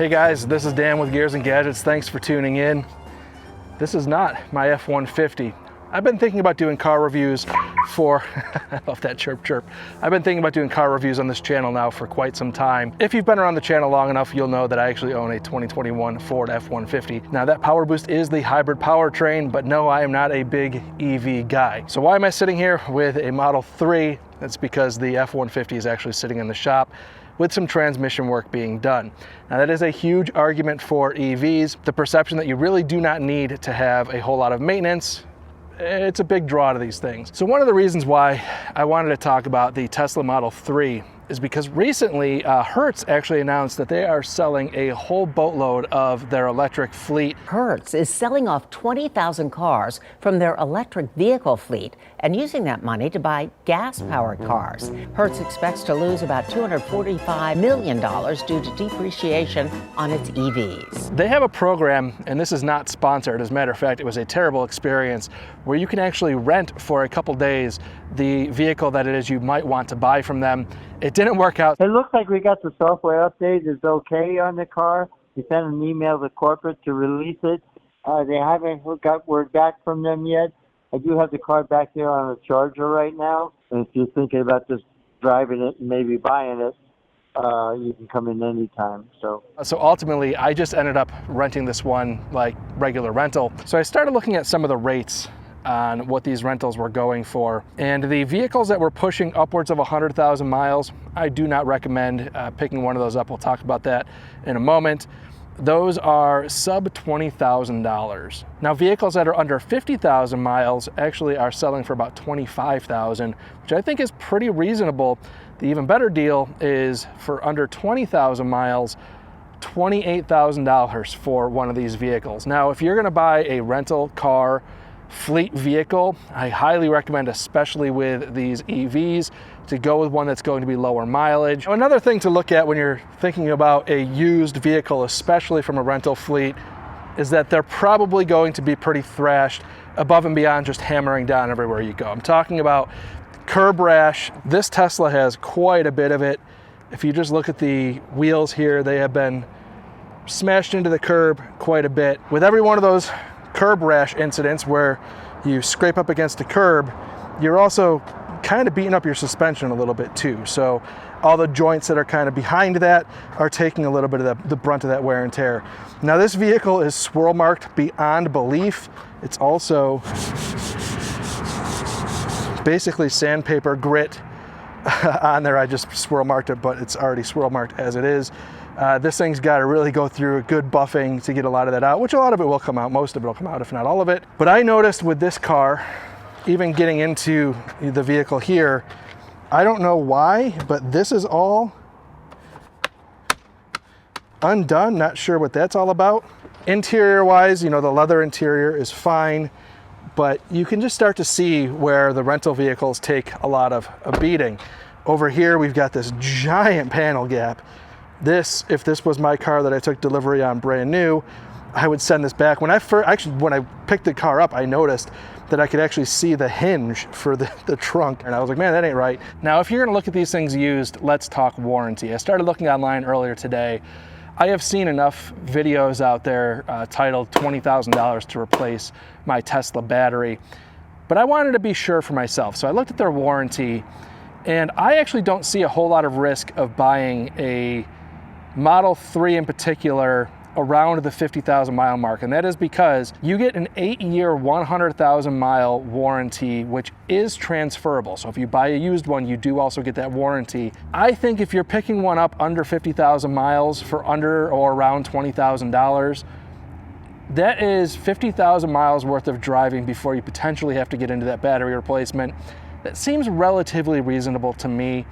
Hey guys, this is Dan with Gears and Gadgets. Thanks for tuning in. This is not my F-150. I've been thinking about doing car reviews for, I love that chirp chirp. I've been thinking about doing car reviews on this channel now for quite some time. If you've been around the channel long enough, you'll know that I actually own a 2021 Ford F-150. Now that Powerboost is the hybrid powertrain, but no, I am not a big EV guy. So why am I sitting here with a Model 3? That's because the F-150 is actually sitting in the shop with some transmission work being done. Now that is a huge argument for EVs. The perception that you really do not need to have a whole lot of maintenance. It's a big draw to these things. So one of the reasons why I wanted to talk about the Tesla Model 3 is because recently Hertz actually announced that they are selling a whole boatload of their electric fleet. Hertz is selling off 20,000 cars from their electric vehicle fleet and using that money to buy gas-powered cars. Hertz expects to lose about $245 million due to depreciation on its EVs. They have a program, and this is not sponsored. As a matter of fact, it was a terrible experience, where you can actually rent for a couple days the vehicle that it is you might want to buy from them. It didn't work out. It looks like we got the software update is okay on the car. We sent an email to corporate to release it. They haven't got word back from them yet. I do have the car back there on a charger right now. And if you're thinking about just driving it and maybe buying it, you can come in anytime. So ultimately, I just ended up renting this one like regular rental. So I started looking at some of the rates on what these rentals were going for. And the vehicles that were pushing upwards of 100,000 miles, I do not recommend picking one of those up. We'll talk about that in a moment. Those are sub $20,000. Now vehicles that are under 50,000 miles actually are selling for about $25,000, which I think is pretty reasonable. The even better deal is for under 20,000 miles, $28,000 for one of these vehicles. Now, if you're gonna buy a rental car fleet vehicle, I highly recommend, especially with these EVs, to go with one that's going to be lower mileage. Another thing to look at when you're thinking about a used vehicle, especially from a rental fleet, is that they're probably going to be pretty thrashed above and beyond just hammering down everywhere you go. I'm talking about curb rash. This Tesla has quite a bit of it. If you just look at the wheels here, they have been smashed into the curb quite a bit. With every one of those curb rash incidents where you scrape up against the curb, you're also kind of beating up your suspension a little bit too. So all the joints that are kind of behind that are taking a little bit of the brunt of that wear and tear. Now this vehicle is swirl marked beyond belief. It's also basically sandpaper grit on there. I just swirl marked it, but it's already swirl marked as it is. This thing's got to really go through a good buffing to get a lot of that out, which a lot of it will come out. Most of it will come out, if not all of it. But I noticed with this car, even getting into the vehicle here, I don't know why, but this is all undone. Not sure what that's all about. Interior wise, you know, the leather interior is fine, but you can just start to see where the rental vehicles take a lot of a beating. Over here, we've got this giant panel gap. This, if this was my car that I took delivery on brand new, I would send this back. When I picked the car up, I noticed that I could actually see the hinge for the trunk. And I was like, man, that ain't right. Now, if you're gonna look at these things used, let's talk warranty. I started looking online earlier today. I have seen enough videos out there titled $20,000 to replace my Tesla battery, but I wanted to be sure for myself. So I looked at their warranty, and I actually don't see a whole lot of risk of buying a Model 3 in particular around the 50,000 mile mark. And that is because you get an 8-year, 100,000 mile warranty, which is transferable. So if you buy a used one, you do also get that warranty. I think if you're picking one up under 50,000 miles for under or around $20,000, that is 50,000 miles worth of driving before you potentially have to get into that battery replacement. That seems relatively reasonable to me.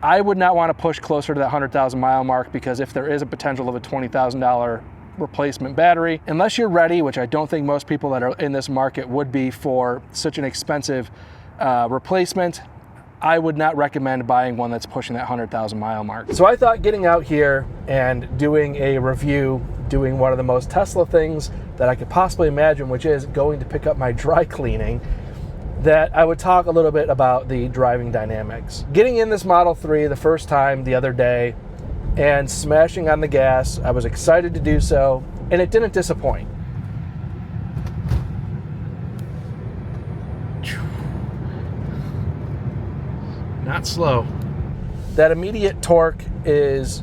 I would not want to push closer to that 100,000 mile mark, because if there is a potential of a $20,000 replacement battery, unless you're ready, which I don't think most people that are in this market would be for such an expensive replacement, I would not recommend buying one that's pushing that 100,000 mile mark. So I thought getting out here and doing a review, doing one of the most Tesla things that I could possibly imagine, which is going to pick up my dry cleaning, that I would talk a little bit about the driving dynamics. Getting in this Model 3 the first time the other day, and smashing on the gas. I was excited to do so, and it didn't disappoint. Not slow. That immediate torque is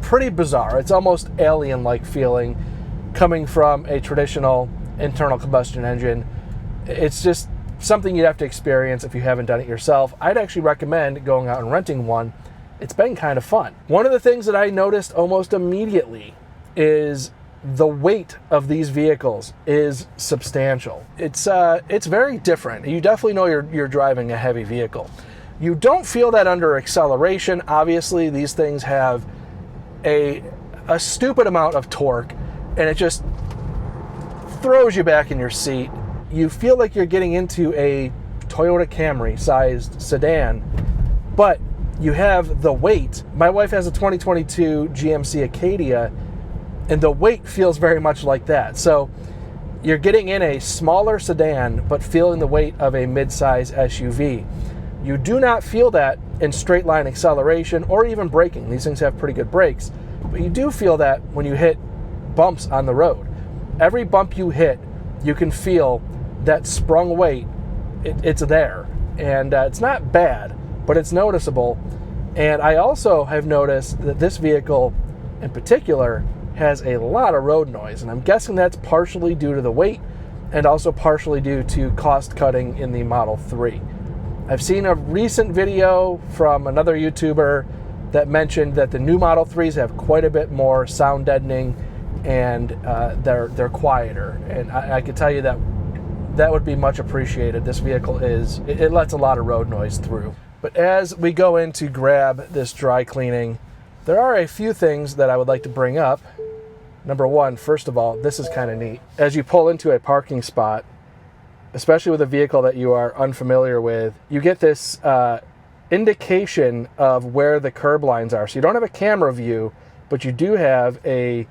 pretty bizarre. It's almost alien-like feeling coming from a traditional internal combustion engine. It's just something you'd have to experience if you haven't done it yourself. I'd actually recommend going out and renting one. It's been kind of fun. One of the things that I noticed almost immediately is the weight of these vehicles is substantial. It's very different. You definitely know you're driving a heavy vehicle. You don't feel that under acceleration. Obviously, these things have a stupid amount of torque, and it just throws you back in your seat. You feel like you're getting into a Toyota Camry sized sedan, but you have the weight. My wife has a 2022 GMC Acadia, and the weight feels very much like that. So you're getting in a smaller sedan, but feeling the weight of a mid-size SUV. You do not feel that in straight line acceleration or even braking. These things have pretty good brakes, but you do feel that when you hit bumps on the road. Every bump you hit, you can feel that sprung weight. It's there, and it's not bad, but it's noticeable. And I also have noticed that this vehicle in particular has a lot of road noise, and I'm guessing that's partially due to the weight and also partially due to cost cutting in the Model 3. I've seen a recent video from another YouTuber that mentioned that the new Model 3s have quite a bit more sound deadening, and they're quieter. And I can tell you that would be much appreciated. This vehicle it lets a lot of road noise through. But as we go in to grab this dry cleaning, there are a few things that I would like to bring up. Number one, first of all, this is kind of neat. As you pull into a parking spot, especially with a vehicle that you are unfamiliar with, you get this indication of where the curb lines are. So you don't have a camera view, but you do have a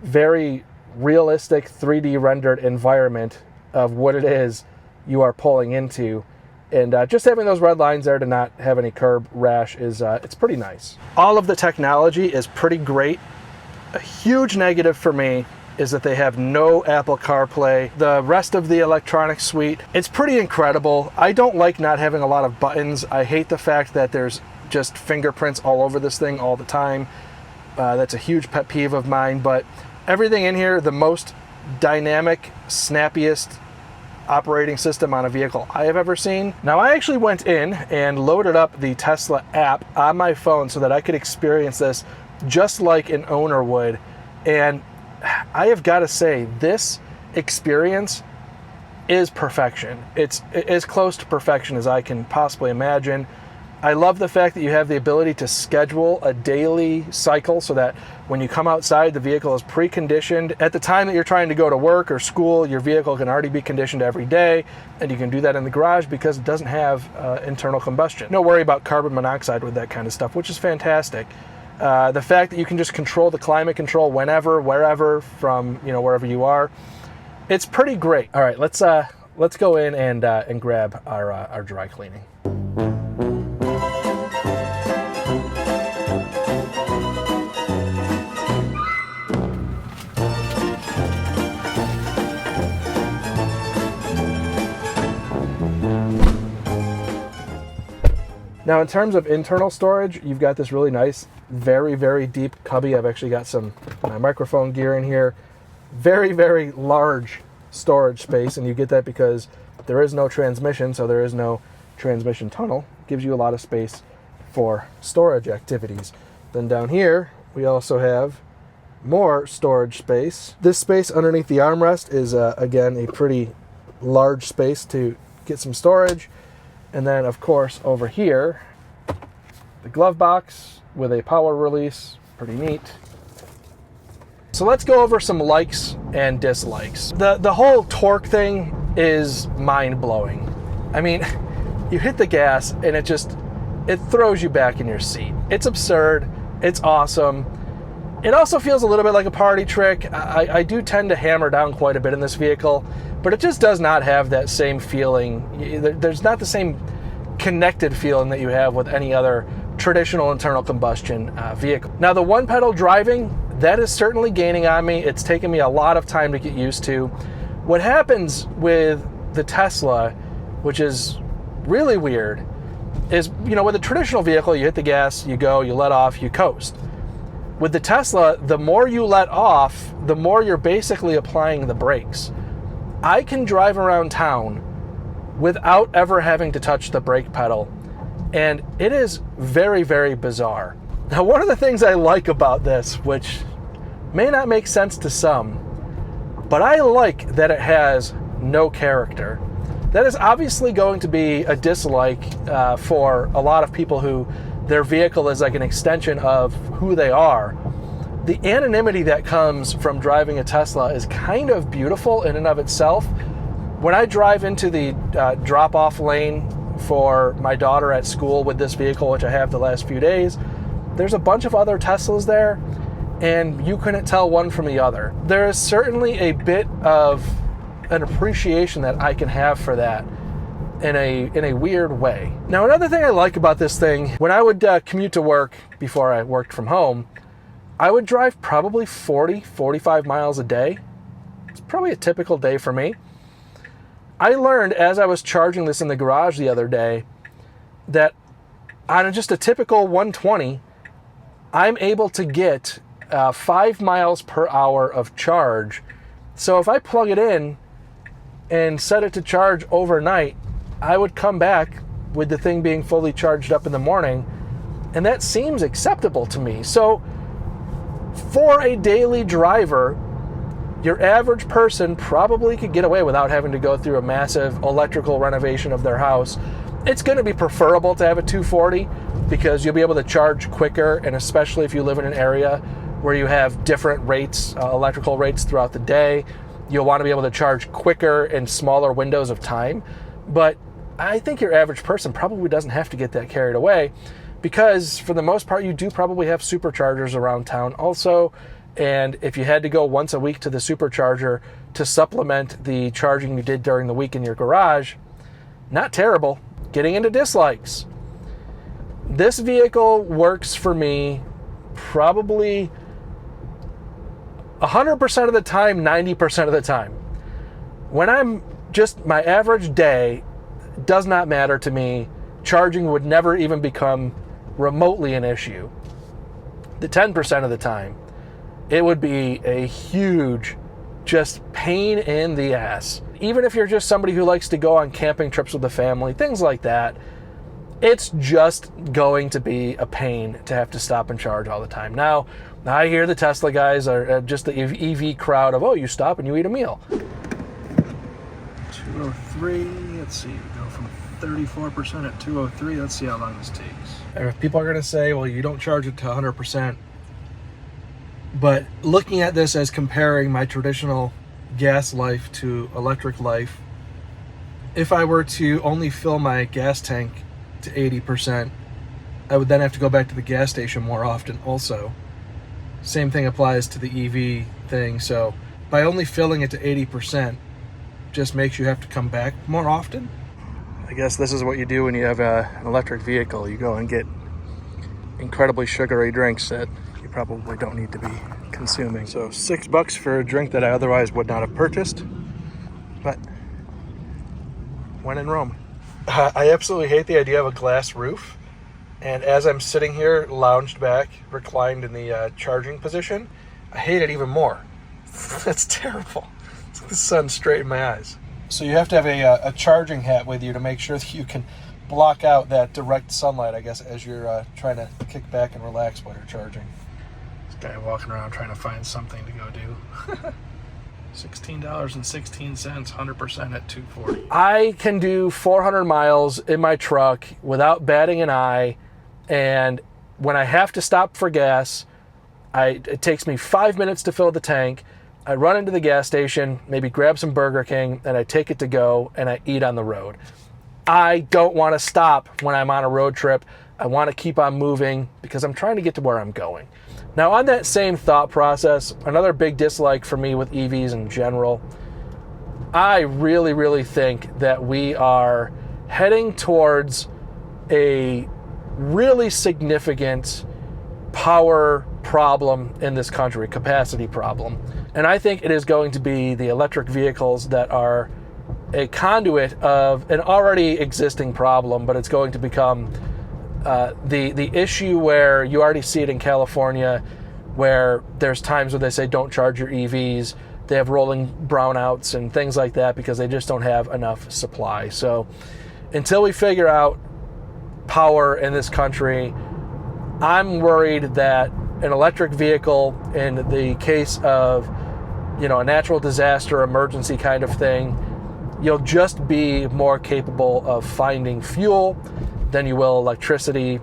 very realistic 3D rendered environment of what it is you are pulling into. And just having those red lines there to not have any curb rash is it's pretty nice. All of the technology is pretty great. A huge negative for me is that they have no Apple CarPlay. The rest of the electronic suite, it's pretty incredible. I don't like not having a lot of buttons. I hate the fact that there's just fingerprints all over this thing all the time. That's a huge pet peeve of mine, but everything in here, the most dynamic, snappiest operating system on a vehicle I have ever seen. Now, I actually went in and loaded up the Tesla app on my phone so that I could experience this just like an owner would. And I have got to say, this experience is perfection. It's as close to perfection as I can possibly imagine. I love the fact that you have the ability to schedule a daily cycle so that when you come outside, the vehicle is preconditioned. At the time that you're trying to go to work or school, your vehicle can already be conditioned every day, and you can do that in the garage because it doesn't have internal combustion. No worry about carbon monoxide with that kind of stuff, which is fantastic. The fact that you can just control the climate control whenever, wherever, from wherever you are, it's pretty great. All right, let's go in and grab our dry cleaning. Now, in terms of internal storage, you've got this really nice, very, very deep cubby. I've actually got some my microphone gear in here. Very, very large storage space, and you get that because there is no transmission, so there is no transmission tunnel. It gives you a lot of space for storage activities. Then down here, we also have more storage space. This space underneath the armrest is, again, a pretty large space to get some storage. And then, of course, over here, the glove box with a power release. Pretty neat. So let's go over some likes and dislikes. The whole torque thing is mind-blowing. I mean, you hit the gas and it throws you back in your seat. It's absurd. It's awesome. It also feels a little bit like a party trick. I do tend to hammer down quite a bit in this vehicle, but it just does not have that same feeling. There's not the same connected feeling that you have with any other traditional internal combustion vehicle. Now, the one pedal driving, that is certainly gaining on me. It's taken me a lot of time to get used to. What happens with the Tesla, which is really weird, is, you know, with a traditional vehicle, you hit the gas, you go, you let off, you coast. With the Tesla, the more you let off, the more you're basically applying the brakes. I can drive around town without ever having to touch the brake pedal, and it is very, very bizarre. Now, one of the things I like about this, which may not make sense to some, but I like that it has no character. That is obviously going to be a dislike for a lot of people who their vehicle is like an extension of who they are. The anonymity that comes from driving a Tesla is kind of beautiful in and of itself. When I drive into the drop-off lane for my daughter at school with this vehicle, which I have the last few days, there's a bunch of other Teslas there, and you couldn't tell one from the other. There is certainly a bit of an appreciation that I can have for that in a weird way. Now, another thing I like about this thing, when I would commute to work before I worked from home, I would drive probably 45 miles a day. It's probably a typical day for me. I learned as I was charging this in the garage the other day that on just a typical 120, I'm able to get 5 miles per hour of charge. So if I plug it in and set it to charge overnight, I would come back with the thing being fully charged up in the morning, and that seems acceptable to me. So for a daily driver, your average person probably could get away without having to go through a massive electrical renovation of their house. It's going to be preferable to have a 240 because you'll be able to charge quicker, and especially if you live in an area where you have different rates, electrical rates throughout the day, you'll want to be able to charge quicker in smaller windows of time. But I think your average person probably doesn't have to get that carried away, because for the most part, you do probably have superchargers around town also. And if you had to go once a week to the supercharger to supplement the charging you did during the week in your garage, not terrible. Getting into dislikes. This vehicle works for me probably 100% of the time, 90% of the time. When I'm just my average day, does not matter to me. Charging would never even become remotely an issue. The 10% of the time, it would be a huge just pain in the ass. Even if you're just somebody who likes to go on camping trips with the family, things like that, it's just going to be a pain to have to stop and charge all the time. Now I hear the Tesla guys are just the EV crowd of, oh, you stop and you eat a meal. 203, let's see, go from 34% at 203, let's see how long this takes. And if people are going to say, well, you don't charge it to 100%, but looking at this as comparing my traditional gas life to electric life, if I were to only fill my gas tank to 80%, I would then have to go back to the gas station more often also. Same thing applies to the EV thing. So by only filling it to 80% just makes you have to come back more often. I guess this is what you do when you have an electric vehicle. You go and get incredibly sugary drinks that you probably don't need to be consuming. So $6 for a drink that I otherwise would not have purchased, but when in Rome. I absolutely hate the idea of a glass roof, and as I'm sitting here lounged back, reclined in the charging position, I hate it even more. That's terrible. It's like the sun straight in my eyes. So you have to have a charging hat with you to make sure that you can block out that direct sunlight, I guess, as you're trying to kick back and relax while you're charging. This guy walking around trying to find something to go do. $16.16, 100% at 240. I can do 400 miles in my truck without batting an eye, and when I have to stop for gas, it takes me 5 minutes to fill the tank. I run into the gas station, maybe grab some Burger King, and I take it to go, and I eat on the road. I don't want to stop when I'm on a road trip. I want to keep on moving because I'm trying to get to where I'm going. Now, on that same thought process, another big dislike for me with EVs in general, I really, really think that we are heading towards a really significant power problem in this country, capacity problem. And I think it is going to be the electric vehicles that are a conduit of an already existing problem, but it's going to become the issue where you already see it in California, where there's times where they say don't charge your EVs. They have rolling brownouts and things like that because they just don't have enough supply. So until we figure out power in this country, I'm worried that an electric vehicle, in the case of, you know, a natural disaster, emergency kind of thing, you'll just be more capable of finding fuel than you will electricity,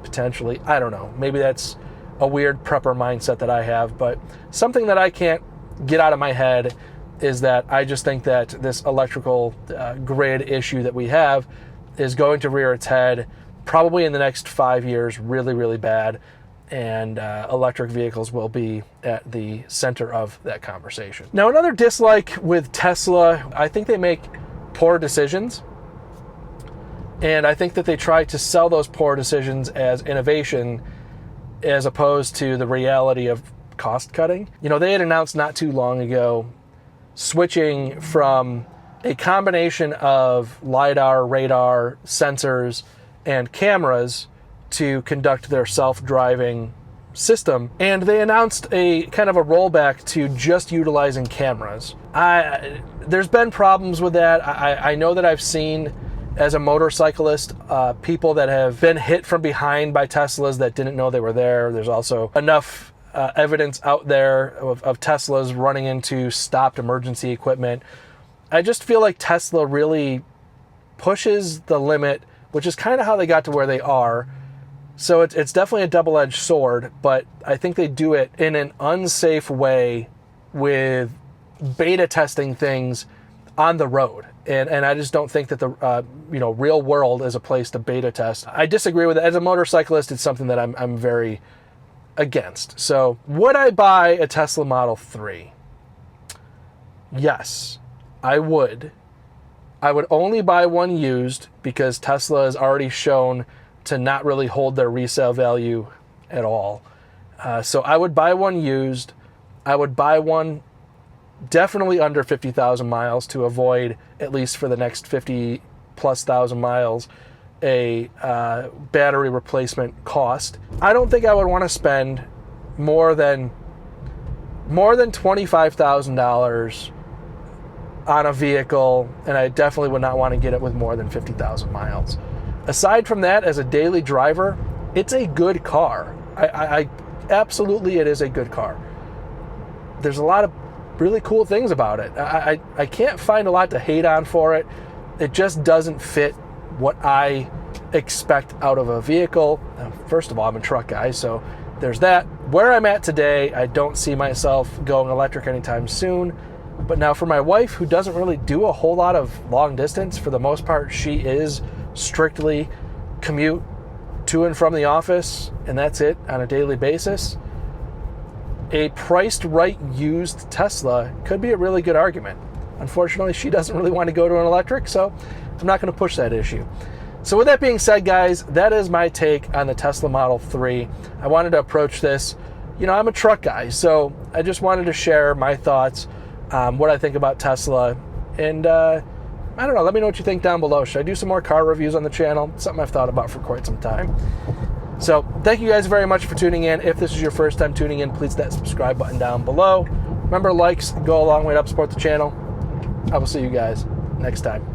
potentially. I don't know. Maybe that's a weird prepper mindset that I have, but something that I can't get out of my head is that I just think that this electrical grid issue that we have is going to rear its head probably in the next 5 years really, really bad, and electric vehicles will be at the center of that conversation. Now, another dislike with Tesla, I think they make poor decisions, and I think that they try to sell those poor decisions as innovation as opposed to the reality of cost cutting. You know, they had announced not too long ago switching from a combination of LiDAR, radar, sensors, and cameras to conduct their self-driving system. And they announced a kind of a rollback to just utilizing cameras. There's been problems with that. I know that I've seen, as a motorcyclist, people that have been hit from behind by Teslas that didn't know they were there. There's also enough evidence out there of Teslas running into stopped emergency equipment. I just feel like Tesla really pushes the limit, which is kind of how they got to where they are. So it's definitely a double-edged sword, but I think they do it in an unsafe way with beta testing things on the road. And I just don't think that the real world is a place to beta test. I disagree with it. As a motorcyclist, it's something that I'm very against. So would I buy a Tesla Model 3? Yes, I would. I would only buy one used because Tesla has already shown to not really hold their resale value at all. So I would buy one used. I would buy one definitely under 50,000 miles to avoid, at least for the next 50,000+ miles, a battery replacement cost. I don't think I would want to spend more than $25,000 on a vehicle, and I definitely would not want to get it with more than 50,000 miles. Aside from that, as a daily driver, it's a good car. I absolutely, it is a good car. There's a lot of really cool things about it. I can't find a lot to hate on for it. It just doesn't fit what I expect out of a vehicle. First of all, I'm a truck guy, so there's that. Where I'm at today, I don't see myself going electric anytime soon. But now for my wife, who doesn't really do a whole lot of long distance, for the most part, she is strictly commute to and from the office, and that's it on a daily basis. A priced right used Tesla could be a really good argument. Unfortunately, she doesn't really want to go to an electric, so I'm not going to push that issue. So with that being said, guys, that is my take on the Tesla Model 3. I wanted to approach this, I'm a truck guy, so I just wanted to share my thoughts, what I think about Tesla, and I don't know, let me know what you think down below. Should I do some more car reviews on the channel? Something I've thought about for quite some time. So thank you guys very much for tuning in. If this is your first time tuning in, please hit that subscribe button down below. Remember, likes go a long way to help support the channel. I will see you guys next time.